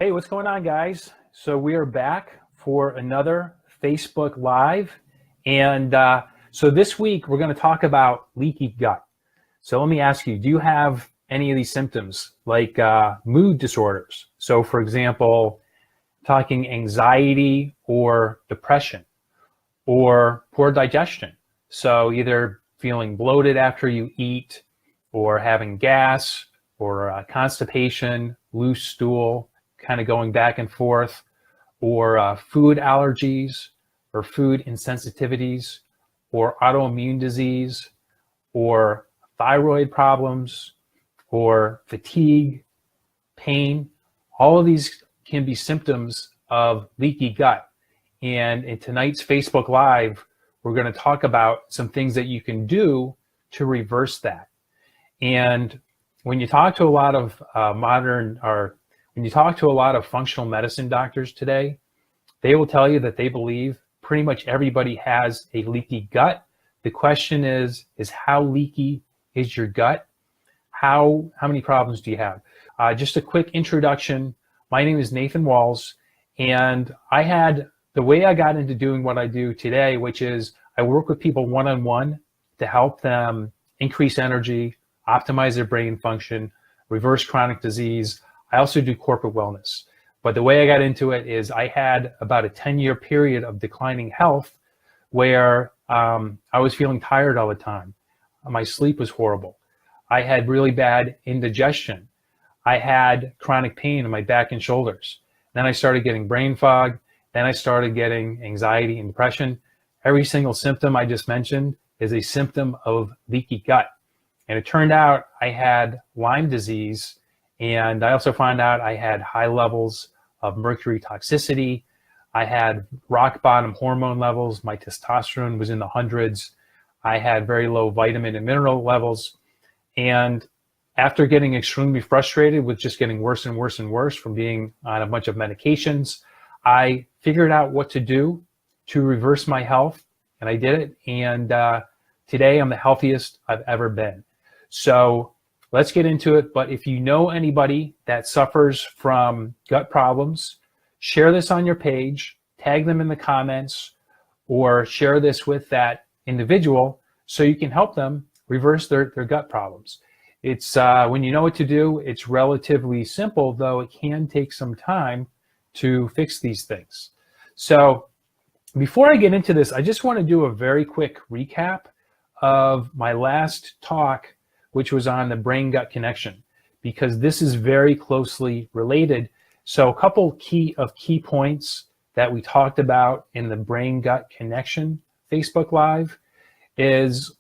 Hey, what's going on, guys? So we are back for another Facebook Live. And so this week, we're going to talk about leaky gut. So let me ask you, do you have any of these symptoms like mood disorders? So for example, talking anxiety or depression or poor digestion. So either feeling bloated after you eat or having gas or constipation, loose stool, kind of going back and forth, or food allergies or food insensitivities or autoimmune disease or thyroid problems or fatigue, pain. All of these can be symptoms of leaky gut. And in tonight's Facebook Live, we're going to talk about some things that you can do to reverse that. And when you talk to a lot of when you talk to a lot of functional medicine doctors today, they will tell you that they believe pretty much everybody has a leaky gut. The question is how leaky is your gut? How many problems do you have? Just a quick introduction. My name is Nathan Walls, and the way I got into doing what I do today, which is I work with people one-on-one to help them increase energy, optimize their brain function, reverse chronic disease. I also do corporate wellness. But the way I got into it is I had about a 10-year period of declining health where I was feeling tired all the time. My sleep was horrible. I had really bad indigestion. I had chronic pain in my back and shoulders. Then I started getting brain fog. Then I started getting anxiety and depression. Every single symptom I just mentioned is a symptom of leaky gut. And it turned out I had Lyme disease, and I also found out I had high levels of mercury toxicity. I had rock bottom hormone levels. My testosterone was in the hundreds. I had very low vitamin and mineral levels. And after getting extremely frustrated with just getting worse and worse and worse from being on a bunch of medications, I figured out what to do to reverse my health, and I did it. And today I'm the healthiest I've ever been. So let's get into it. But if you know anybody that suffers from gut problems, share this on your page, tag them in the comments, or share this with that individual so you can help them reverse their gut problems. It's when you know what to do, it's relatively simple, though it can take some time to fix these things. So before I get into this, I just want to do a very quick recap of my last talk, which was on the brain-gut connection, because this is very closely related. So a couple key points that we talked about in the brain-gut connection Facebook Live is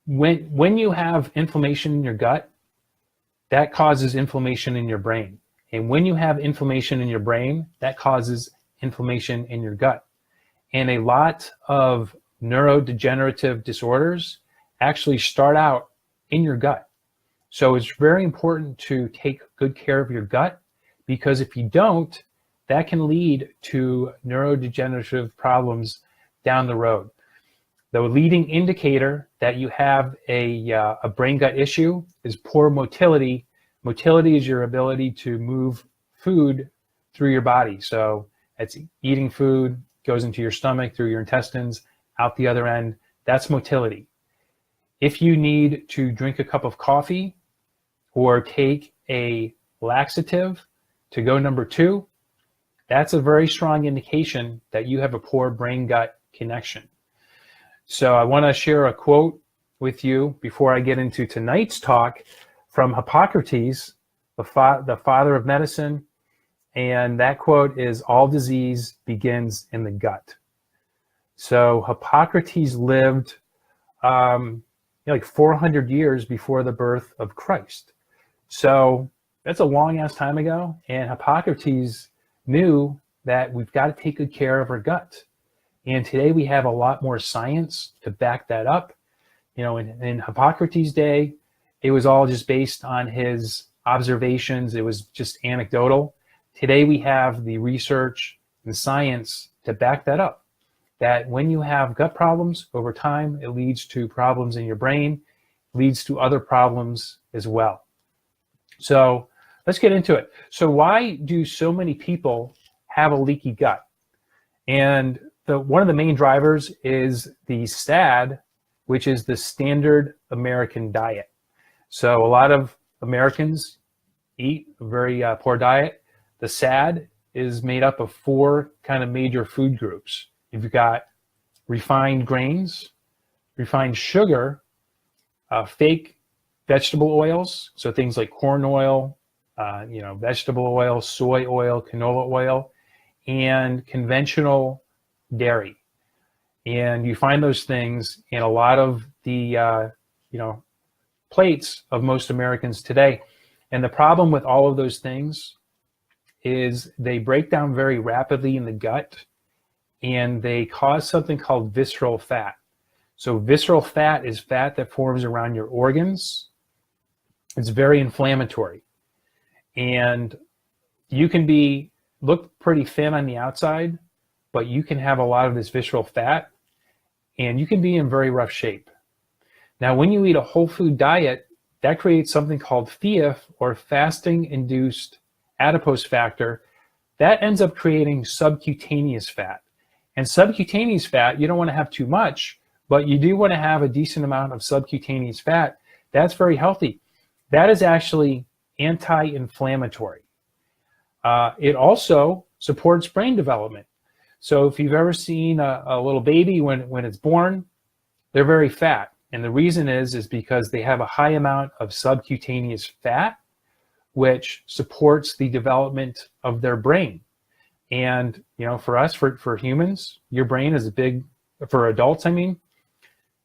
when you have inflammation in your gut, that causes inflammation in your brain. And when you have inflammation in your brain, that causes inflammation in your gut. And a lot of neurodegenerative disorders actually start out in your gut. So it's very important to take good care of your gut, because if you don't, that can lead to neurodegenerative problems down the road. The leading indicator that you have a brain gut issue is poor motility. Motility is your ability to move food through your body. So it's eating food, goes into your stomach, through your intestines, out the other end. That's motility. If you need to drink a cup of coffee or take a laxative to go number 2, that's a very strong indication that you have a poor brain-gut connection. So I want to share a quote with you before I get into tonight's talk from Hippocrates, the father of medicine. And that quote is, "All disease begins in the gut." So Hippocrates lived like 400 years before the birth of Christ. So that's a long ass time ago. And Hippocrates knew that we've got to take good care of our gut. And today we have a lot more science to back that up. You know, in Hippocrates' day, it was all just based on his observations. It was just anecdotal. Today we have the research and science to back that up. That when you have gut problems over time, it leads to problems in your brain, leads to other problems as well. So let's get into it. So why do so many people have a leaky gut? And one of the main drivers is the SAD, which is the standard American diet. So a lot of Americans eat a very poor diet. The SAD is made up of 4 kind of major food groups. You've got refined grains, refined sugar, fake vegetable oils, so things like corn oil, vegetable oil, soy oil, canola oil, and conventional dairy. And you find those things in a lot of the plates of most Americans today. And the problem with all of those things is they break down very rapidly in the gut, and they cause something called visceral fat. So visceral fat is fat that forms around your organs. It's very inflammatory. And you can look pretty thin on the outside, but you can have a lot of this visceral fat, and you can be in very rough shape. Now, when you eat a whole food diet, that creates something called FIAF, or Fasting Induced Adipose Factor. That ends up creating subcutaneous fat. And subcutaneous fat, you don't want to have too much, but you do want to have a decent amount of subcutaneous fat. That's very healthy. That is actually anti-inflammatory. It also supports brain development. So if you've ever seen a little baby when it's born, they're very fat. And the reason is because they have a high amount of subcutaneous fat, which supports the development of their brain. And, for us, for humans, your brain is for adults,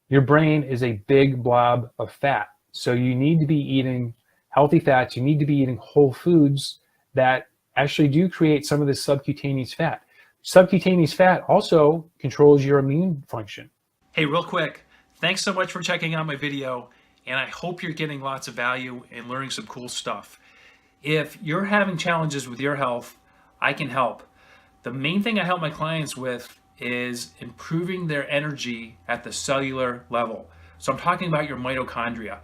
your brain is a big blob of fat. So you need to be eating healthy fats. You need to be eating whole foods that actually do create some of this subcutaneous fat. Subcutaneous fat also controls your immune function. Hey, real quick, thanks so much for checking out my video, and I hope you're getting lots of value and learning some cool stuff. If you're having challenges with your health, I can help. The main thing I help my clients with is improving their energy at the cellular level. So I'm talking about your mitochondria.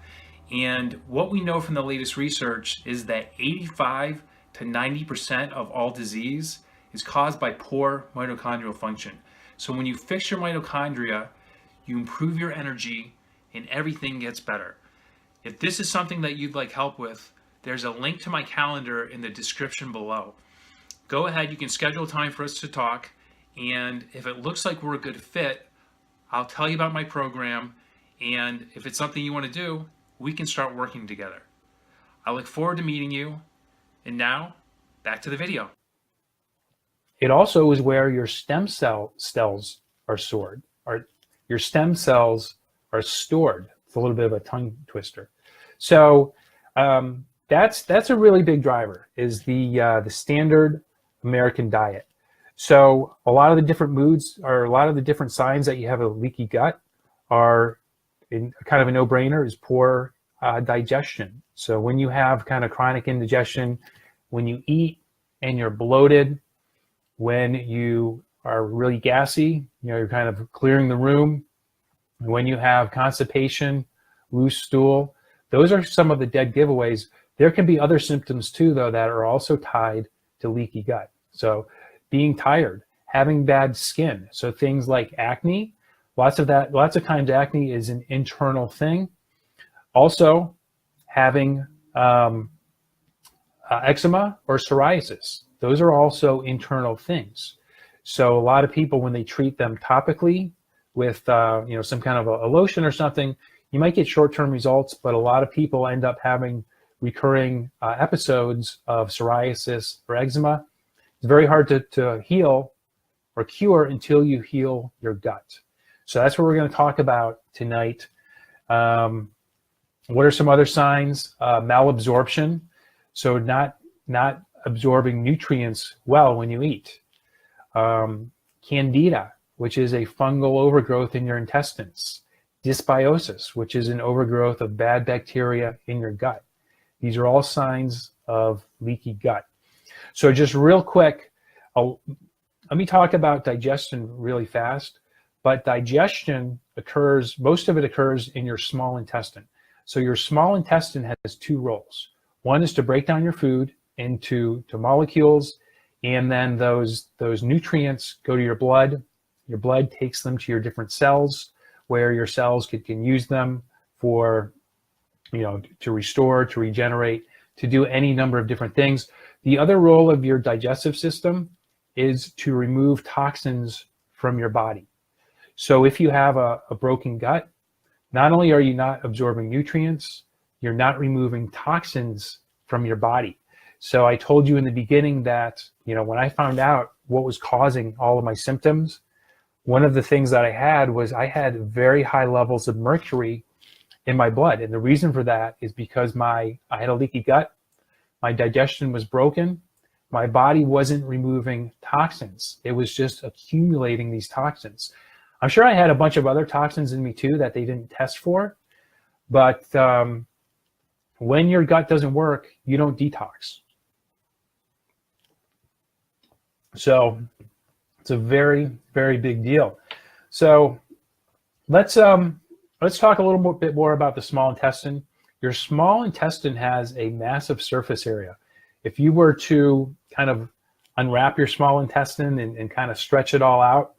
And what we know from the latest research is that 85 to 90% of all disease is caused by poor mitochondrial function. So when you fix your mitochondria, you improve your energy and everything gets better. If this is something that you'd like help with, there's a link to my calendar in the description below. Go ahead, you can schedule time for us to talk, and if it looks like we're a good fit, I'll tell you about my program, and if it's something you want to do, we can start working together. I look forward to meeting you, and now, back to the video. It also is where your stem cells are stored. Your stem cells are stored. It's a little bit of a tongue twister. So that's a really big driver, is the standard American diet. So a lot of the different moods, or a lot of the different signs that you have a leaky gut are kind of a no-brainer, is poor digestion. So when you have kind of chronic indigestion, when you eat and you're bloated, when you are really gassy, you're kind of clearing the room, when you have constipation, loose stool, those are some of the dead giveaways. There can be other symptoms too, though, that are also tied to leaky gut. So being tired, having bad skin. So things like acne, lots of times acne is an internal thing. Also having eczema or psoriasis. Those are also internal things. So a lot of people, when they treat them topically with some kind of a lotion or something, you might get short-term results, but a lot of people end up having episodes of psoriasis or eczema. It's very hard to heal or cure until you heal your gut. So that's what we're going to talk about tonight. What are some other signs? Malabsorption, so not absorbing nutrients well when you eat. Candida, which is a fungal overgrowth in your intestines. Dysbiosis, which is an overgrowth of bad bacteria in your gut. These are all signs of leaky gut. So just real quick, let me talk about digestion really fast. But digestion most of it occurs in your small intestine. So your small intestine has 2 roles. One is to break down your food into molecules, and then those nutrients go to your blood. Your blood takes them to your different cells, where your cells can use them for, to restore, to regenerate, to do any number of different things. The other role of your digestive system is to remove toxins from your body. So if you have a broken gut, not only are you not absorbing nutrients, you're not removing toxins from your body. So I told you in the beginning that, when I found out what was causing all of my symptoms, one of the things that I had was I had very high levels of mercury in my blood. And the reason for that is because I had a leaky gut, my digestion was broken, my body wasn't removing toxins. It was just accumulating these toxins. I'm sure I had a bunch of other toxins in me too that they didn't test for, but when your gut doesn't work, you don't detox. So it's a very, very big deal. So let's talk a little bit more about the small intestine. Your small intestine has a massive surface area. If you were to kind of unwrap your small intestine and kind of stretch it all out,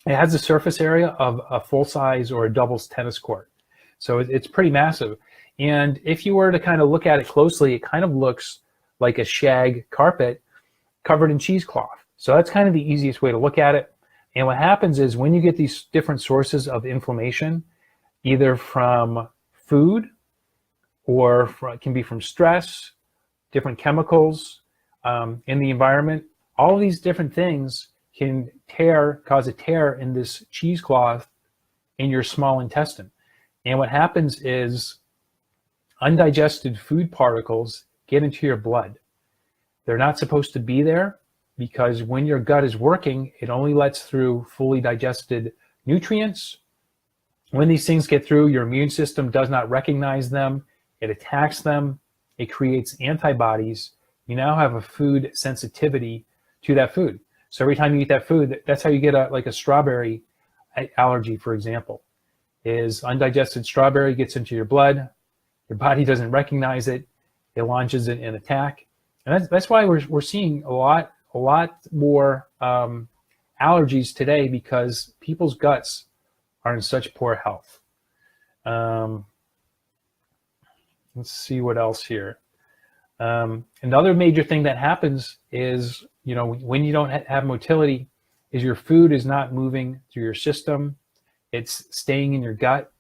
it has a surface area of a full-size or a doubles tennis court. So it's pretty massive. And if you were to kind of look at it closely, it kind of looks like a shag carpet covered in cheesecloth. So that's kind of the easiest way to look at it. And what happens is when you get these different sources of inflammation, either from food or it can be from stress, different chemicals in the environment, all of these different things can cause a tear in this cheesecloth in your small intestine. And what happens is undigested food particles get into your blood. They're not supposed to be there because when your gut is working, it only lets through fully digested nutrients. When these things get through, your immune system does not recognize them. It attacks them. It creates antibodies. You now have a food sensitivity to that food. So every time you eat that food, that's how you get a strawberry allergy, for example, is undigested strawberry gets into your blood. Your body doesn't recognize it. It launches an attack. And that's why we're seeing a lot more allergies today, because people's guts are in such poor health. Let's see what else here. Another major thing that happens is, when you don't have motility, is your food is not moving through your system. It's staying in your gut.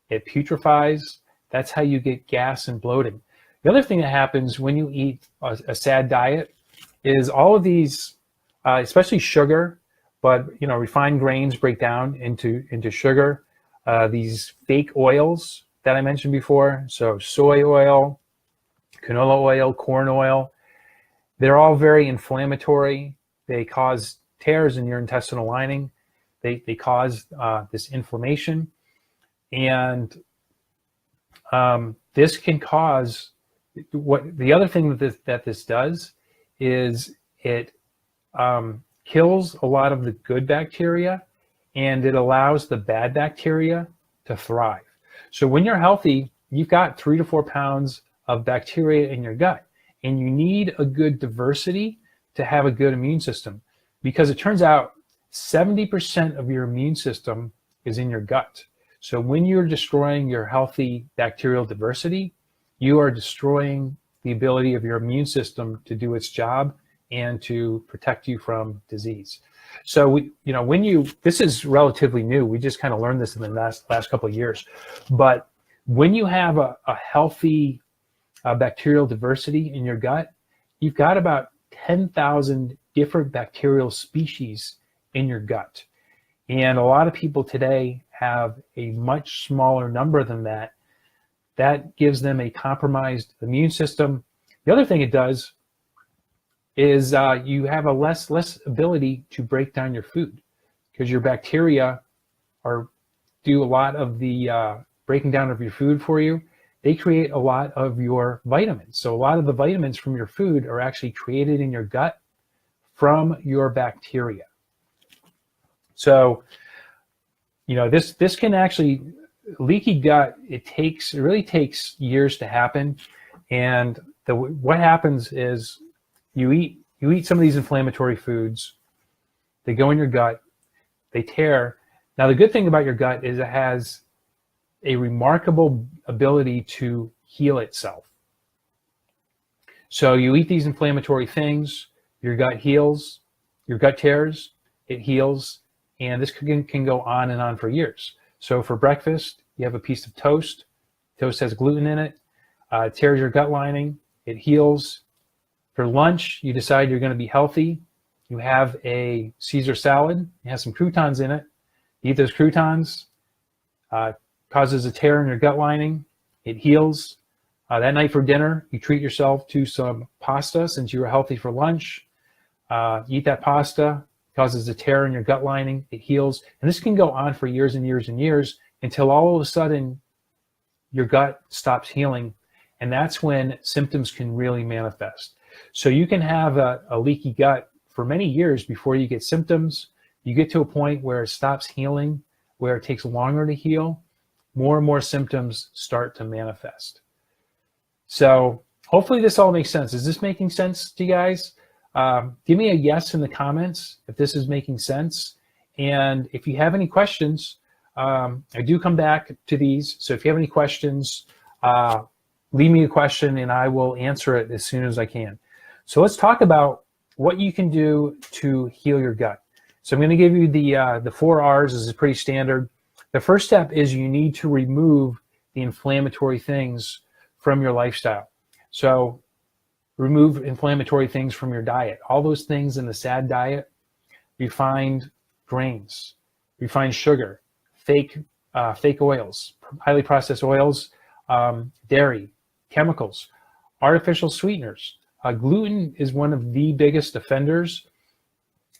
It putrefies. That's how you get gas and bloating. The other thing that happens when you eat a sad diet is all of these, especially sugar, but refined grains break down into sugar. These fake oils that I mentioned before, so soy oil, canola oil, corn oil, they're all very inflammatory. They cause tears in your intestinal lining. They cause this inflammation, and this can cause the other thing that this does is it kills a lot of the good bacteria, and it allows the bad bacteria to thrive. So when you're healthy, you've got 3 to 4 pounds of bacteria in your gut, and you need a good diversity to have a good immune system, because it turns out 70% of your immune system is in your gut. So when you're destroying your healthy bacterial diversity, you are destroying the ability of your immune system to do its job and to protect you from disease. So this is relatively new. We just kind of learned this in the last couple of years. But when you have a healthy bacterial diversity in your gut, you've got about 10,000 different bacterial species in your gut. And a lot of people today have a much smaller number than that. That gives them a compromised immune system. The other thing it does is you have a less ability to break down your food, because your bacteria do a lot of the breaking down of your food for you. They create a lot of your vitamins. So a lot of the vitamins from your food are actually created in your gut from your bacteria. So, this can actually, leaky gut, it really takes years to happen. And what happens is you eat some of these inflammatory foods, they go in your gut, they tear. Now, the good thing about your gut is it has a remarkable ability to heal itself. So you eat these inflammatory things, your gut heals, your gut tears, it heals, and this can go on and on for years. So for breakfast, you have a piece of toast. Toast has gluten in it. It tears your gut lining. It heals. For lunch, you decide you're going to be healthy. You have a Caesar salad. It has some croutons in it. You eat those croutons. Causes a tear in your gut lining. It heals. That night for dinner, you treat yourself to some pasta since you were healthy for lunch. Eat that pasta. Causes a tear in your gut lining. It heals. And this can go on for years and years and years until all of a sudden your gut stops healing. And that's when symptoms can really manifest. So you can have a leaky gut for many years before you get symptoms. You get to a point where it stops healing, where it takes longer to heal. More and more symptoms start to manifest. So hopefully this all makes sense. Is this making sense to you guys? Give me a yes in the comments if this is making sense. And if you have any questions, I do come back to these. So if you have any questions, leave me a question and I will answer it as soon as I can. So let's talk about what you can do to heal your gut. So I'm going to give you the 4 R's. This is pretty standard. The first step is you need to remove the inflammatory things from your lifestyle. So remove inflammatory things from your diet. All those things in the SAD diet, refined grains, refined sugar, fake oils, highly processed oils, dairy, chemicals, artificial sweeteners. Gluten is one of the biggest offenders.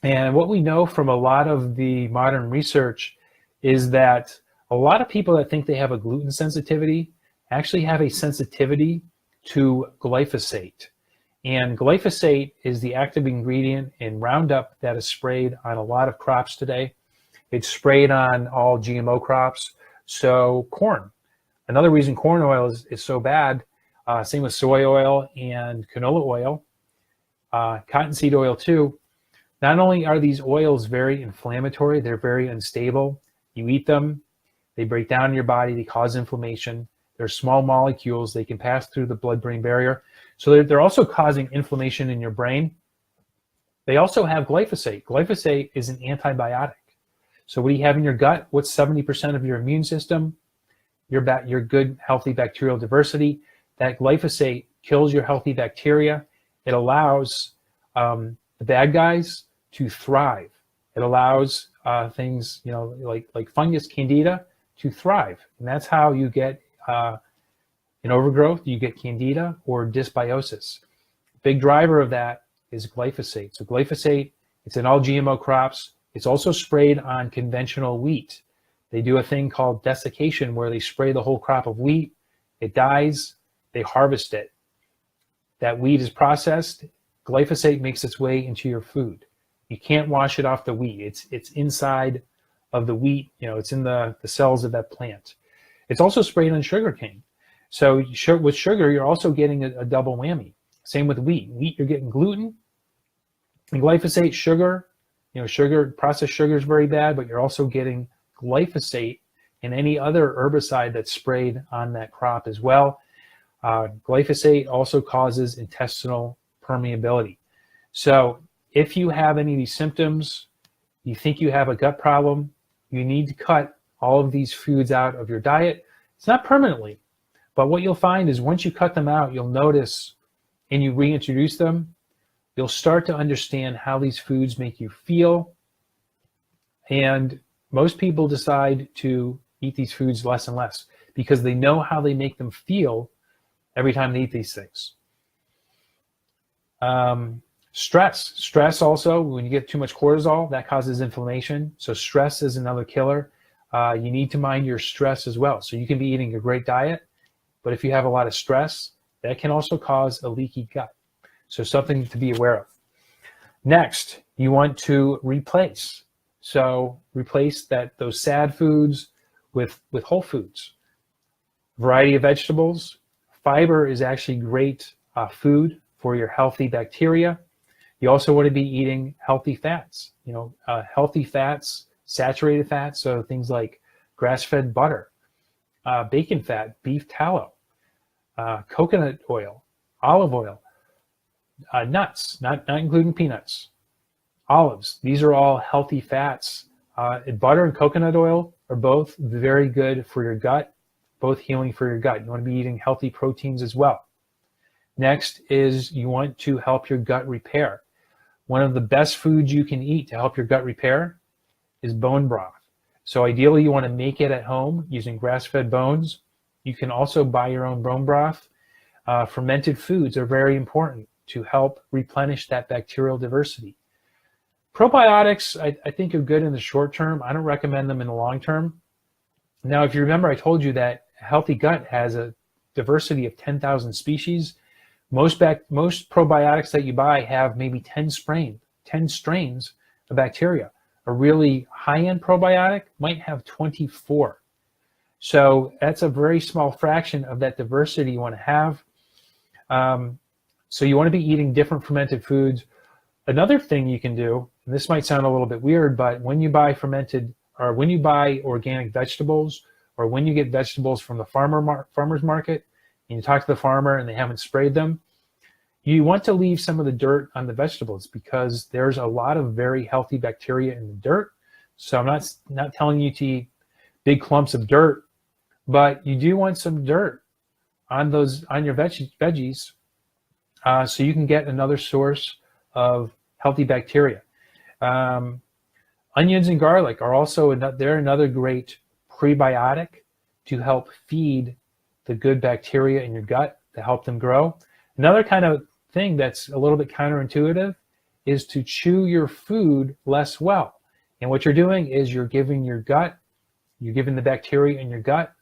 And what we know from a lot of the modern research is that a lot of people that think they have a gluten sensitivity actually have a sensitivity to glyphosate. And glyphosate is the active ingredient in Roundup that is sprayed on a lot of crops today. It's sprayed on all GMO crops. So corn, another reason corn oil is so bad, same with soy oil and canola oil, cottonseed oil too. Not only are these oils very inflammatory, they're very unstable. You eat them, they break down in your body, they cause inflammation. They're small molecules, they can pass through the blood-brain barrier. So they're also causing inflammation in your brain. They also have glyphosate. Glyphosate is an antibiotic. So what do you have in your gut? What's 70% of your immune system? Your good, healthy bacterial diversity. That glyphosate kills your healthy bacteria. It allows the bad guys to thrive. It allows things, like fungus, candida, to thrive. And that's how you get in overgrowth, you get candida or dysbiosis. Big driver of that is glyphosate. So glyphosate, it's in all GMO crops. It's also sprayed on conventional wheat. They do a thing called desiccation where they spray the whole crop of wheat. It dies, they harvest it. That wheat is processed. Glyphosate makes its way into your food. You can't wash it off the wheat. It's inside of the wheat. It's in the cells of that plant. It's also sprayed on sugarcane. So with sugar, you're also getting a double whammy. Same with wheat. Wheat, you're getting gluten and glyphosate. Sugar, processed sugar is very bad, but you're also getting glyphosate and any other herbicide that's sprayed on that crop as well. Glyphosate also causes intestinal permeability. So if you have any of these symptoms, you think you have a gut problem, you need to cut all of these foods out of your diet. It's not permanently, but what you'll find is once you cut them out, you'll notice and you reintroduce them, you'll start to understand how these foods make you feel. And most people decide to eat these foods less and less because they know how they make them feel every time they eat these things. Stress also, when you get too much cortisol, that causes inflammation. So stress is another killer. You need to mind your stress as well. So you can be eating a great diet, but if you have a lot of stress, that can also cause a leaky gut. So something to be aware of. Next, you want to replace. So replace those sad foods with whole foods. Variety of vegetables. Fiber is actually great food for your healthy bacteria. You also want to be eating healthy fats, healthy fats, saturated fats, so things like grass-fed butter, bacon fat, beef tallow, coconut oil, olive oil, nuts, not including peanuts, olives. These are all healthy fats. Butter and coconut oil are both very good for your gut, both healing for your gut. You want to be eating healthy proteins as well. Next is you want to help your gut repair. One of the best foods you can eat to help your gut repair is bone broth. So ideally you want to make it at home using grass-fed bones. You can also buy your own bone broth. Fermented foods are very important to help replenish that bacterial diversity. Probiotics, I think, are good in the short term. I don't recommend them in the long term. Now, if you remember, I told you that a healthy gut has a diversity of 10,000 species. Most probiotics that you buy have maybe 10 strains of bacteria. A really high-end probiotic might have 24. So that's a very small fraction of that diversity you want to have. So you want to be eating different fermented foods. Another thing you can do, and this might sound a little bit weird, but when you buy when you buy organic vegetables, or when you get vegetables from the farmer's market, and you talk to the farmer and they haven't sprayed them, you want to leave some of the dirt on the vegetables because there's a lot of very healthy bacteria in the dirt. So I'm not telling you to eat big clumps of dirt, but you do want some dirt on your veggies, so you can get another source of healthy bacteria. Onions and garlic are also another great prebiotic to help feed the good bacteria in your gut to help them grow. Another kind of thing that's a little bit counterintuitive is to chew your food less well. And what you're doing is you're giving the bacteria in your gut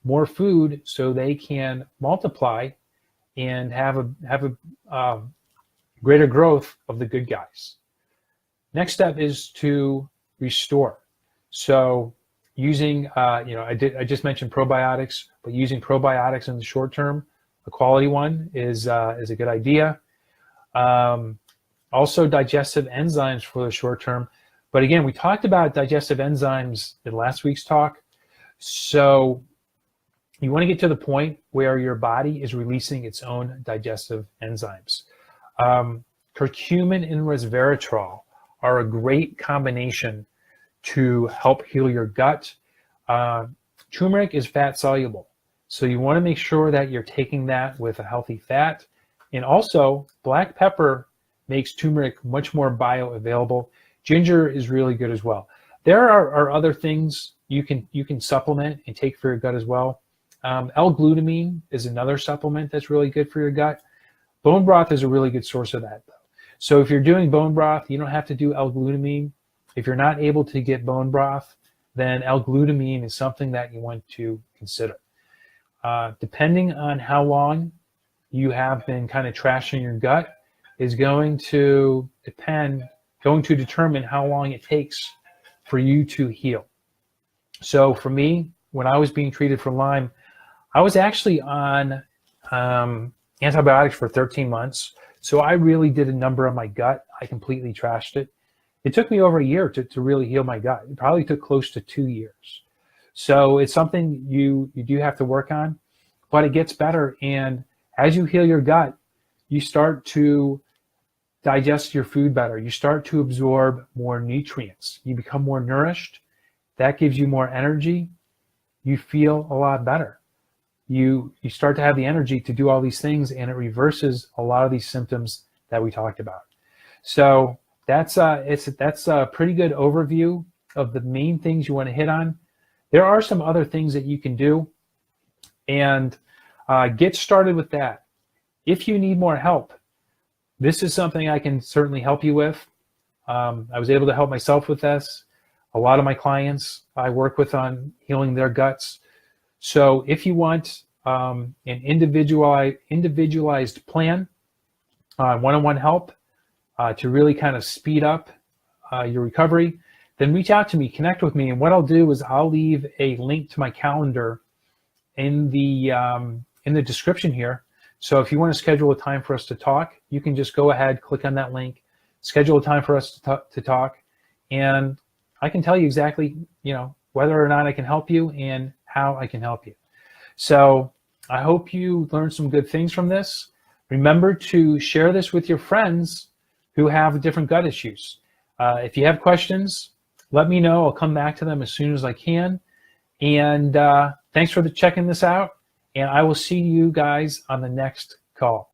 more food so they can multiply and have a greater growth of the good guys. Next step is to restore. So using, I just mentioned probiotics, but using probiotics in the short term, a quality one is a good idea. Also digestive enzymes for the short term. But again, we talked about digestive enzymes in last week's talk. So you want to get to the point where your body is releasing its own digestive enzymes. Curcumin and resveratrol are a great combination to help heal your gut. Turmeric is fat soluble, so you want to make sure that you're taking that with a healthy fat. And also, black pepper makes turmeric much more bioavailable. Ginger is really good as well. There are other things you can supplement and take for your gut as well. L-glutamine is another supplement that's really good for your gut. Bone broth is a really good source of that, though. So if you're doing bone broth, you don't have to do L-glutamine. If you're not able to get bone broth, then L-glutamine is something that you want to consider. Depending on how long you have been kind of trashing your gut is going to determine how long it takes for you to heal. So for me, when I was being treated for Lyme, I was actually on antibiotics for 13 months. So I really did a number on my gut. I completely trashed it. It took me over a year to really heal my gut. It probably took close to 2 years. So it's something you do have to work on, but it gets better. And as you heal your gut, you start to digest your food better. You start to absorb more nutrients. You become more nourished. That gives you more energy. You feel a lot better. You start to have the energy to do all these things, and it reverses a lot of these symptoms that we talked about. So that's a pretty good overview of the main things you want to hit on. There are some other things that you can do, and get started with that. If you need more help, this is something I can certainly help you with. I was able to help myself with this. A lot of my clients I work with on healing their guts. So if you want an individualized plan, one-on-one help to really kind of speed up your recovery, then reach out to me, connect with me. And what I'll do is I'll leave a link to my calendar in the description here. So if you want to schedule a time for us to talk, you can just go ahead, click on that link, schedule a time for us to talk, and I can tell you exactly, whether or not I can help you and how I can help you. So I hope you learned some good things from this. Remember to share this with your friends who have different gut issues. If you have questions, let me know. I'll come back to them as soon as I can. And thanks for checking this out. And I will see you guys on the next call.